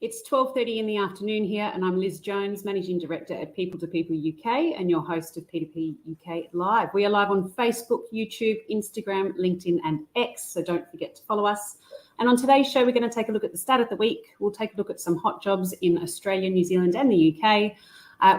It's 12:30 in the afternoon here, and I'm Liz Jones, Managing Director at People to People UK and your host of P2P UK Live. We are live on Facebook, YouTube, Instagram, LinkedIn and X, so don't forget to follow us. And on today's show, we're going to take a look at the stat of the week. We'll take a look at some hot jobs in Australia, New Zealand and the UK.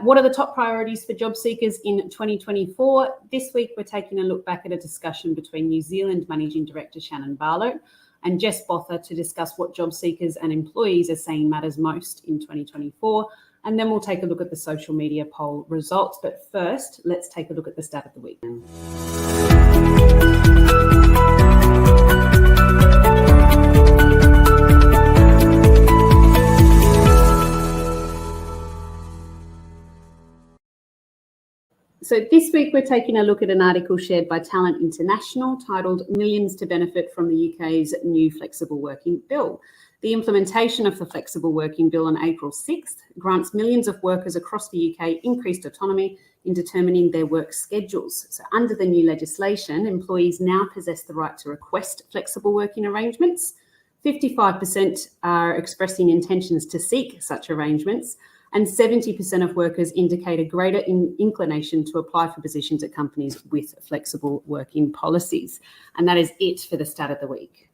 What are the top priorities for job seekers in 2024? This week, we're taking a look back at a discussion between New Zealand Managing Director Shannon Barlow and Jess Botha to discuss what job seekers and employees are saying matters most in 2024. And then we'll take a look at the social media poll results. But first, let's take a look at the stat of the week. So this week, we're taking a look at an article shared by Talent International titled Millions to Benefit from the UK's New Flexible Working Bill. The implementation of the Flexible Working Bill on April 6th grants millions of workers across the UK increased autonomy in determining their work schedules. So under the new legislation, employees now possess the right to request flexible working arrangements. 55% are expressing intentions to seek such arrangements, and 70% of workers indicate a greater inclination to apply for positions at companies with flexible working policies. And that is it for the stat of the week.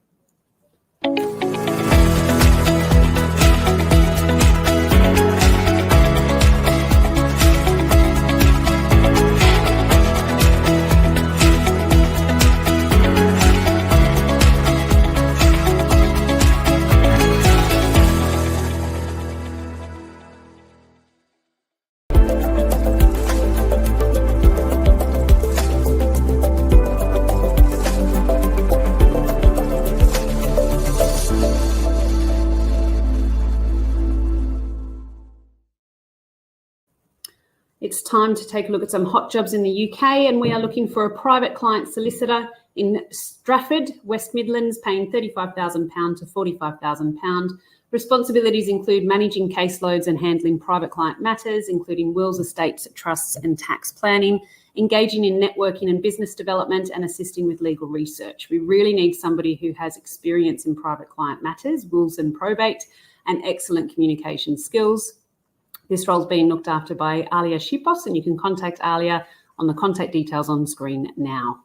It's time to take a look at some hot jobs in the UK, and we are looking for a private client solicitor in Stratford, West Midlands, paying £35,000 to £45,000. Responsibilities include managing caseloads and handling private client matters, including wills, estates, trusts and tax planning, engaging in networking and business development, and assisting with legal research. We really need somebody who has experience in private client matters, wills and probate, and excellent communication skills. This role is being looked after by Alia Shipos, and you can contact Alia on the contact details on screen now.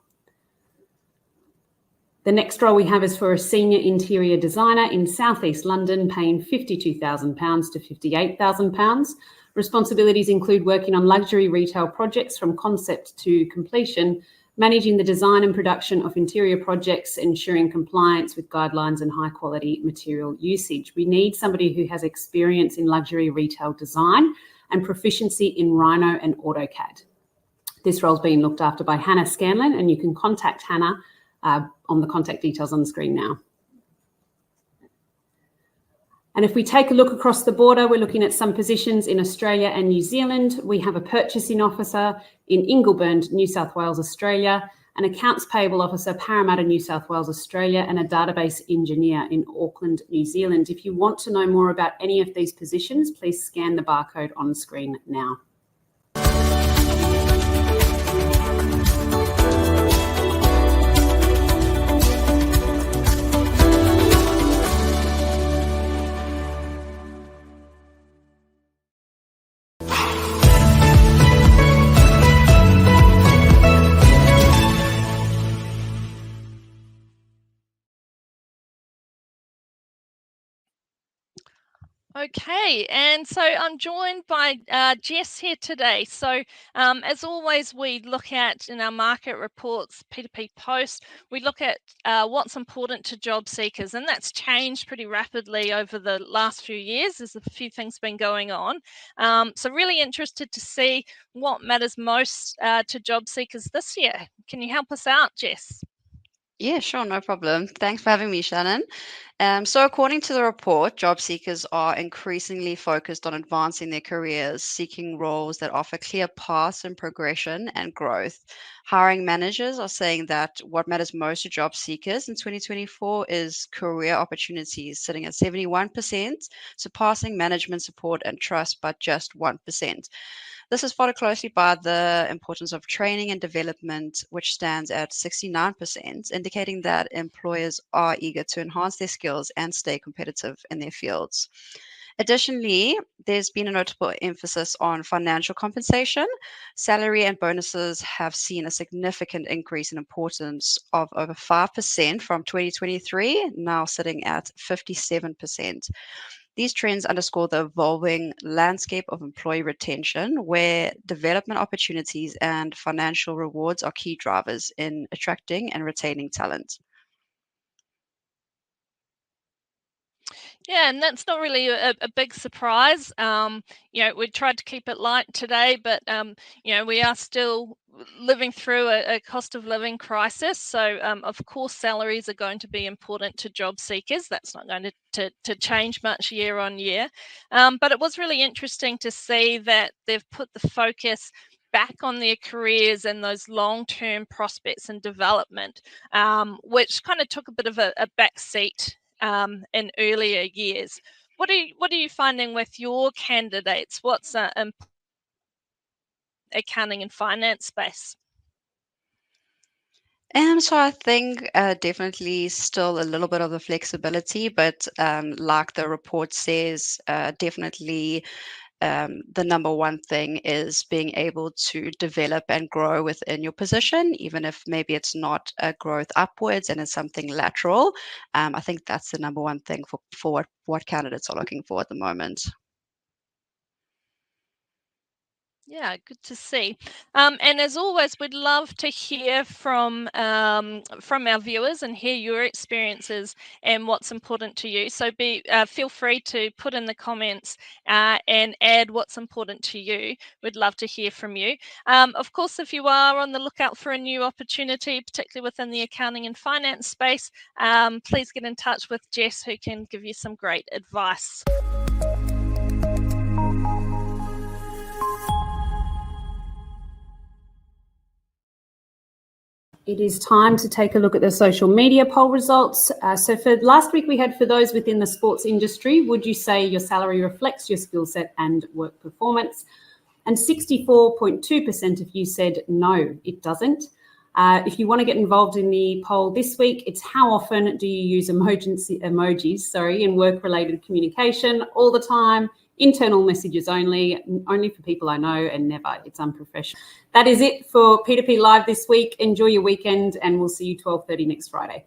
The next role we have is for a senior interior designer in South East London, paying £52,000 to £58,000. Responsibilities include working on luxury retail projects from concept to completion, managing the design and production of interior projects, ensuring compliance with guidelines and high quality material usage. We need somebody who has experience in luxury retail design and proficiency in Rhino and AutoCAD. This role is being looked after by Hannah Scanlon, and you can contact Hannah on the contact details on the screen now. And if we take a look across the border, we're looking at some positions in Australia and New Zealand. We have a purchasing officer in Ingleburn, New South Wales, Australia, an accounts payable officer, Parramatta, New South Wales, Australia, and a database engineer in Auckland, New Zealand. If you want to know more about any of these positions, please scan the barcode on the screen now. Okay, and so I'm joined by Jess here today. So as always, we look at in our market reports, P2P Post, we look at what's important to job seekers, and that's changed pretty rapidly over the last few years. There's a few things been going on. So really interested to see what matters most to job seekers this year. Can you help us out, Jess? Yeah, sure, no problem. Thanks for having me, Shannon. So according to the report, job seekers are increasingly focused on advancing their careers, seeking roles that offer clear paths and progression and growth. Hiring managers are saying that what matters most to job seekers in 2024 is career opportunities, sitting at 71%, surpassing management support and trust by just 1%. This is followed closely by the importance of training and development, which stands at 69%, indicating that employers are eager to enhance their skills and stay competitive in their fields. Additionally, there's been a notable emphasis on financial compensation. Salary and bonuses have seen a significant increase in importance of over 5% from 2023, now sitting at 57%. These trends underscore the evolving landscape of employee retention, where development opportunities and financial rewards are key drivers in attracting and retaining talent. Yeah, and that's not really a big surprise. We tried to keep it light today, but we are still living through a cost of living crisis. So, of course, salaries are going to be important to job seekers. That's not going to change much year on year. But it was really interesting to see that they've put the focus back on their careers and those long-term prospects and development, which kind of took a bit of a back seat in earlier years. What are you finding with your candidates? What's accounting and finance space? So I think definitely still a little bit of the flexibility, but like the report says, definitely the number one thing is being able to develop and grow within your position, even if maybe it's not a growth upwards and it's something lateral. I think that's the number one thing for what candidates are looking for at the moment. Yeah, good to see. And as always, we'd love to hear from our viewers and hear your experiences and what's important to you. So feel free to put in the comments and add what's important to you. We'd love to hear from you. Of course, if you are on the lookout for a new opportunity, particularly within the accounting and finance space, please get in touch with Jess, who can give you some great advice. It is time to take a look at the social media poll results. So for last week, we had for those within the sports industry, would you say your salary reflects your skill set and work performance? And 64.2% of you said no, it doesn't. If you want to get involved in the poll this week, it's how often do you use emojis in work-related communication? All the time, internal messages only for people I know, and never. It's unprofessional. That is it for P2P Live this week. Enjoy your weekend, and we'll see you 12:30 next Friday.